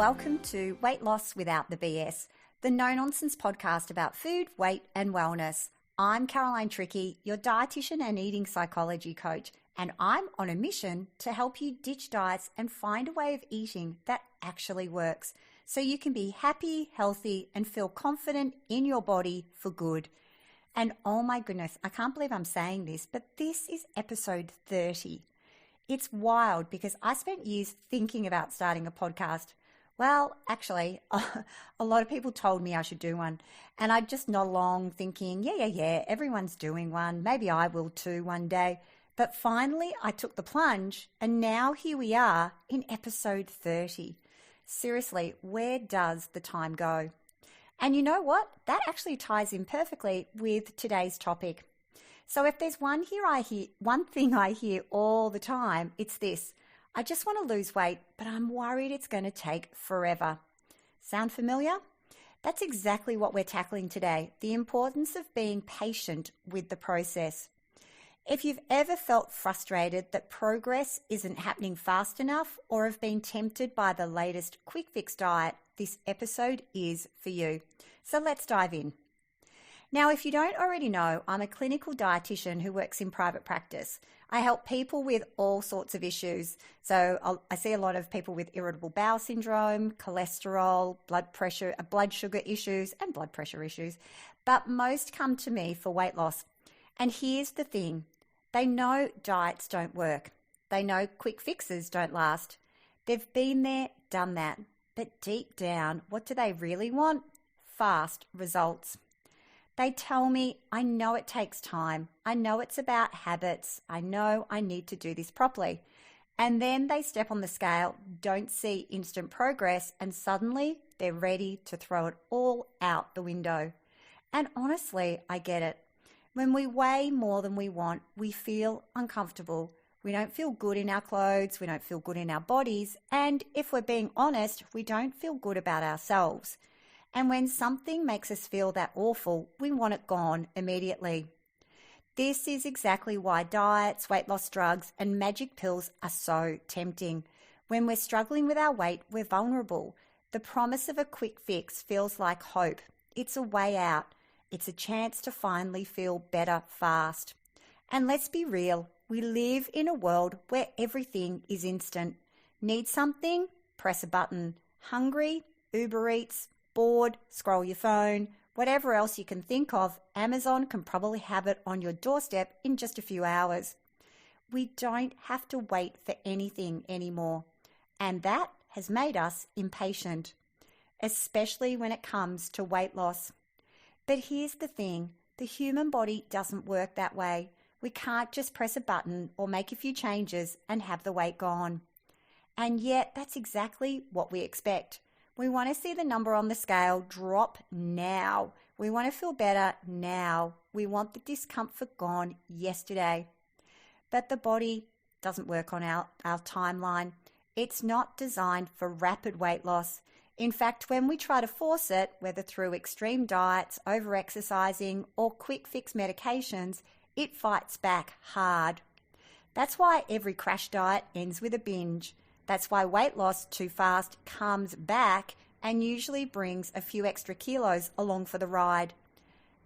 welcome to Weight Loss Without the BS, the no-nonsense podcast about food, weight, and wellness. I'm Caroline Trickey, your dietitian and eating psychology coach, and I'm on a mission to help you ditch diets and find a way of eating that actually works so you can be happy, healthy, and feel confident in your body for good. And oh my goodness, I can't believe I'm saying this, but this is episode 30. It's wild because I spent years thinking about starting a podcast. Well, actually, a lot of people told me I should do one, and I'd just nod along thinking, yeah, everyone's doing one. Maybe I will too one day. But finally, I took the plunge, and now here we are in episode 30. Seriously, where does the time go? And you know what? That actually ties in perfectly with today's topic. So if there's one thing I hear all the time, it's this. I just want to lose weight, but I'm worried it's going to take forever. Sound familiar? That's exactly what we're tackling today, the importance of being patient with the process. If you've ever felt frustrated that progress isn't happening fast enough or have been tempted by the latest quick fix diet, this episode is for you. So let's dive in. Now, if you don't already know, I'm a clinical dietitian who works in private practice. I help people with all sorts of issues. So I see a lot of people with irritable bowel syndrome, cholesterol, blood sugar issues, and blood pressure issues. But most come to me for weight loss. And here's the thing. They know diets don't work. They know quick fixes don't last. They've been there, done that. But deep down, what do they really want? Fast results. They tell me, I know it takes time. I know it's about habits. I know I need to do this properly. And then they step on the scale, don't see instant progress, and suddenly they're ready to throw it all out the window. And honestly, I get it. When we weigh more than we want, we feel uncomfortable. We don't feel good in our clothes. We don't feel good in our bodies. And if we're being honest, we don't feel good about ourselves. And when something makes us feel that awful, we want it gone immediately. This is exactly why diets, weight loss drugs, and magic pills are so tempting. When we're struggling with our weight, we're vulnerable. The promise of a quick fix feels like hope. It's a way out. It's a chance to finally feel better fast. And let's be real, we live in a world where everything is instant. Need something? Press a button. Hungry? Uber Eats. Bored, scroll your phone, whatever else you can think of, Amazon can probably have it on your doorstep in just a few hours. We don't have to wait for anything anymore, and that has made us impatient, especially when it comes to weight loss. But here's the thing, the human body doesn't work that way. We can't just press a button or make a few changes and have the weight gone. And yet that's exactly what we expect. We want to see the number on the scale drop now. We want to feel better now. We want the discomfort gone yesterday. But the body doesn't work on our timeline. It's not designed for rapid weight loss. In fact, when we try to force it, whether through extreme diets, over-exercising, or quick fix medications, it fights back hard. That's why every crash diet ends with a binge. That's why weight loss too fast comes back and usually brings a few extra kilos along for the ride.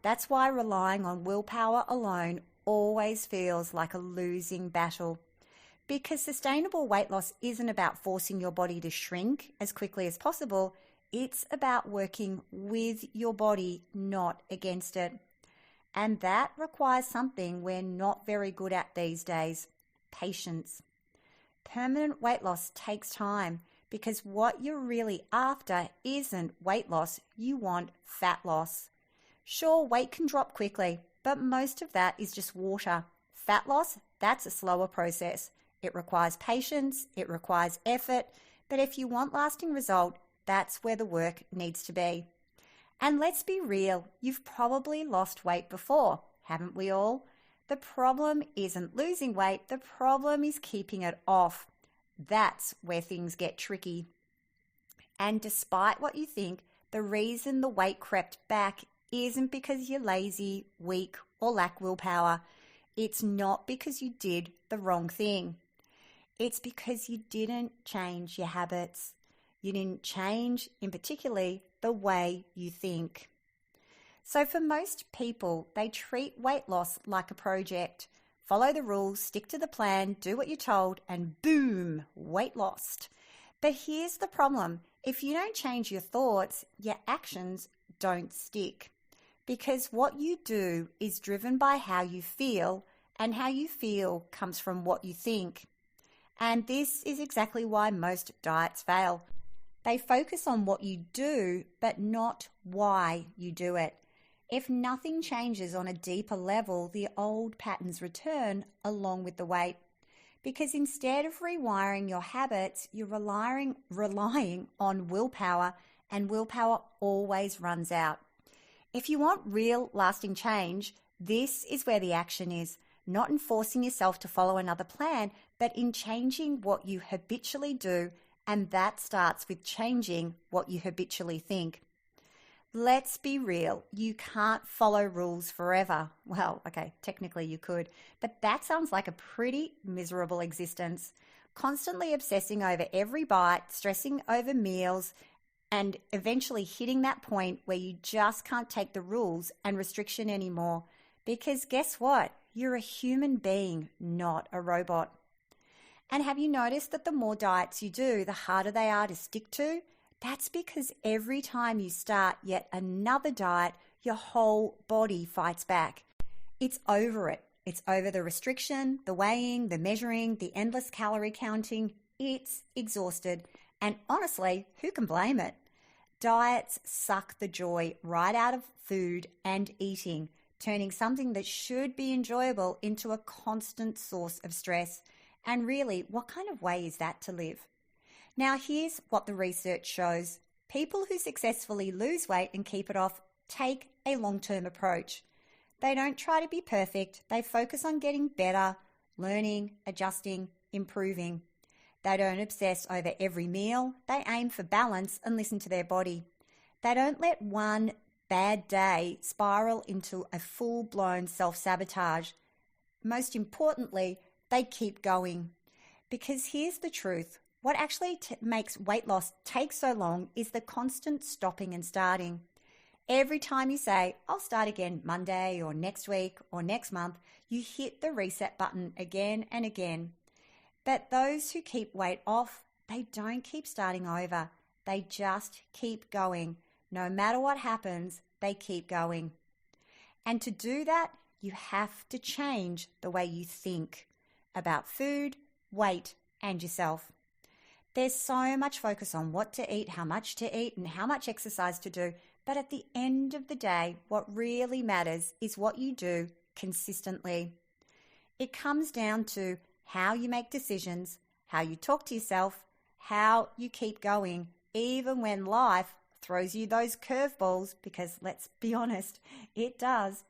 That's why relying on willpower alone always feels like a losing battle. Because sustainable weight loss isn't about forcing your body to shrink as quickly as possible. It's about working with your body, not against it. And that requires something we're not very good at these days: patience. Permanent weight loss takes time because what you're really after isn't weight loss, you want fat loss. Sure, weight can drop quickly, but most of that is just water. Fat loss, that's a slower process. It requires patience, it requires effort, but if you want lasting result, that's where the work needs to be. And let's be real, you've probably lost weight before, haven't we all? The problem isn't losing weight, the problem is keeping it off. That's where things get tricky. And despite what you think, the reason the weight crept back isn't because you're lazy, weak, or lack willpower. It's not because you did the wrong thing. It's because you didn't change your habits. You didn't change, in particular, the way you think. So for most people, they treat weight loss like a project. Follow the rules, stick to the plan, do what you're told, and boom, weight lost. But here's the problem. If you don't change your thoughts, your actions don't stick. Because what you do is driven by how you feel, and how you feel comes from what you think. And this is exactly why most diets fail. They focus on what you do, but not why you do it. If nothing changes on a deeper level, the old patterns return along with the weight. Because instead of rewiring your habits, you're relying on willpower, and willpower always runs out. If you want real lasting change, this is where the action is, not in forcing yourself to follow another plan, but in changing what you habitually do, and that starts with changing what you habitually think. Let's be real, you can't follow rules forever. Well, okay, technically you could, but that sounds like a pretty miserable existence. Constantly obsessing over every bite, stressing over meals, and eventually hitting that point where you just can't take the rules and restriction anymore. Because guess what? You're a human being, not a robot. And have you noticed that the more diets you do, the harder they are to stick to? That's because every time you start yet another diet, your whole body fights back. It's over it. It's over the restriction, the weighing, the measuring, the endless calorie counting. It's exhausted. And honestly, who can blame it? Diets suck the joy right out of food and eating, turning something that should be enjoyable into a constant source of stress. And really, what kind of way is that to live? Now, here's what the research shows. People who successfully lose weight and keep it off take a long-term approach. They don't try to be perfect. They focus on getting better, learning, adjusting, improving. They don't obsess over every meal. They aim for balance and listen to their body. They don't let one bad day spiral into a full-blown self-sabotage. Most importantly, they keep going. Because here's the truth. What actually makes weight loss take so long is the constant stopping and starting. Every time you say, I'll start again Monday or next week or next month, you hit the reset button again and again. But those who keep weight off, they don't keep starting over. They just keep going. No matter what happens, they keep going. And to do that, you have to change the way you think about food, weight, and yourself. There's so much focus on what to eat, how much to eat, and how much exercise to do. But at the end of the day, what really matters is what you do consistently. It comes down to how you make decisions, how you talk to yourself, how you keep going, even when life throws you those curveballs, because let's be honest, it does,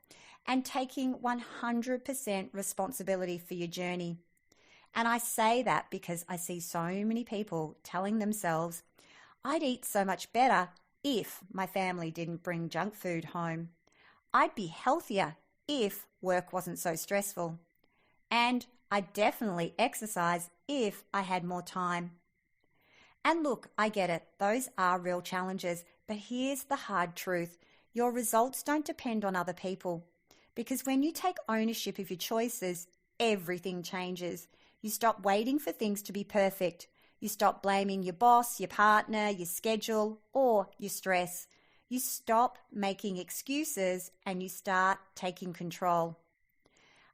and taking 100% responsibility for your journey. And I say that because I see so many people telling themselves, I'd eat so much better if my family didn't bring junk food home. I'd be healthier if work wasn't so stressful. And I'd definitely exercise if I had more time. And look, I get it. Those are real challenges. But here's the hard truth. Your results don't depend on other people. Because when you take ownership of your choices, everything changes. You stop waiting for things to be perfect. You stop blaming your boss, your partner, your schedule, or your stress. You stop making excuses and you start taking control.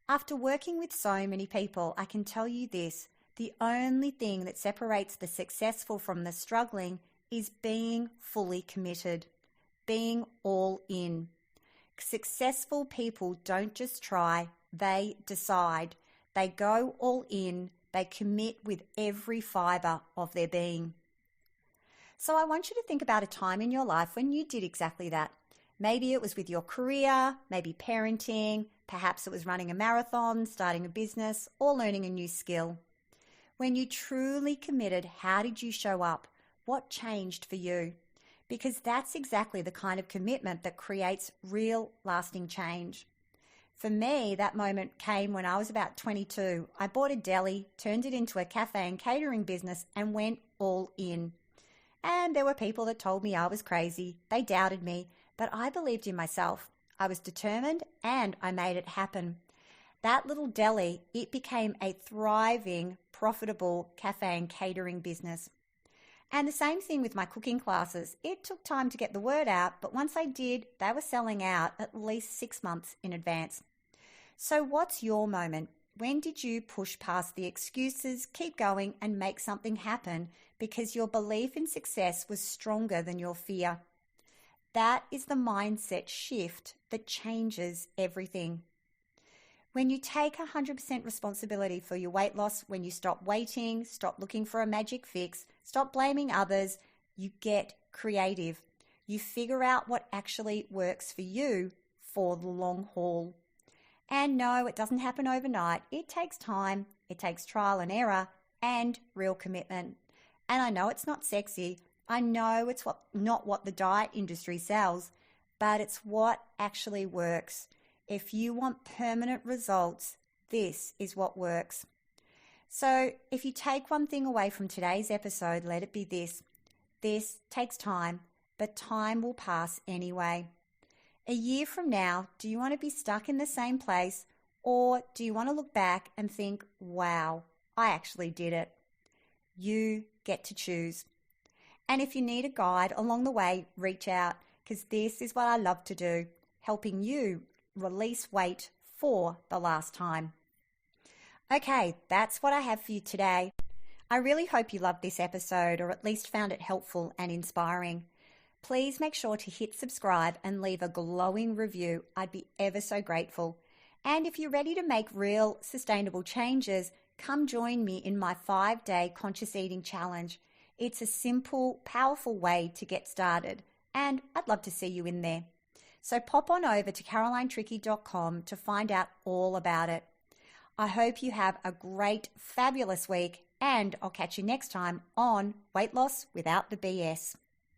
After working with so many people, I can tell you this. The only thing that separates the successful from the struggling is being fully committed, being all in. Successful people don't just try, they decide. They go all in, they commit with every fiber of their being. So I want you to think about a time in your life when you did exactly that. Maybe it was with your career, maybe parenting, perhaps it was running a marathon, starting a business, or learning a new skill. When you truly committed, how did you show up? What changed for you? Because that's exactly the kind of commitment that creates real lasting change. For me, that moment came when I was about 22. I bought a deli, turned it into a cafe and catering business, and went all in. And there were people that told me I was crazy. They doubted me, but I believed in myself. I was determined and I made it happen. That little deli, it became a thriving, profitable cafe and catering business. And the same thing with my cooking classes. It took time to get the word out, but once I did, they were selling out at least 6 months in advance. So what's your moment? When did you push past the excuses, keep going, and make something happen because your belief in success was stronger than your fear? That is the mindset shift that changes everything. When you take 100% responsibility for your weight loss, when you stop waiting, stop looking for a magic fix, stop blaming others, you get creative. You figure out what actually works for you for the long haul. And no, it doesn't happen overnight. It takes time, it takes trial and error, and real commitment. And I know it's not sexy. I know it's not what the diet industry sells, but it's what actually works. If you want permanent results, this is what works. So if you take one thing away from today's episode, let it be this. This takes time, but time will pass anyway. A year from now, do you want to be stuck in the same place, or do you want to look back and think, wow, I actually did it? You get to choose. And if you need a guide along the way, reach out, because this is what I love to do, helping you release weight for the last time. Okay, that's what I have for you today. I really hope you loved this episode, or at least found it helpful and inspiring. Please make sure to hit subscribe and leave a glowing review. I'd be ever so grateful. And if you're ready to make real sustainable changes, come join me in my 5-day conscious eating challenge. It's a simple, powerful way to get started, and I'd love to see you in there. So pop on over to carolinetricky.com to find out all about it. I hope you have a great, fabulous week, and I'll catch you next time on Weight Loss Without the BS.